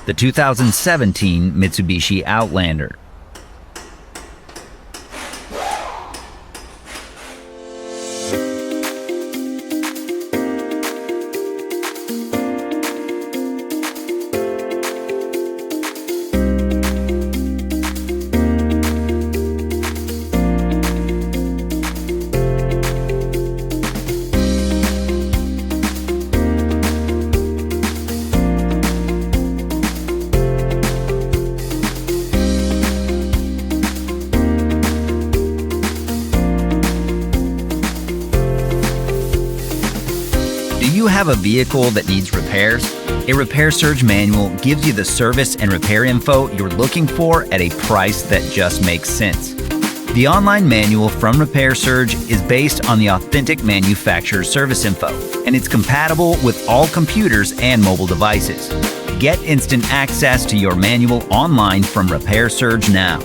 the 2017 Mitsubishi Outlander. Do you have a vehicle that needs repairs? A Repair Surge manual gives you the service and repair info you're looking for at a price that just makes sense. The online manual from Repair Surge is based on the authentic manufacturer's service info, and it's compatible with all computers and mobile devices. Get instant access to your manual online from Repair Surge now.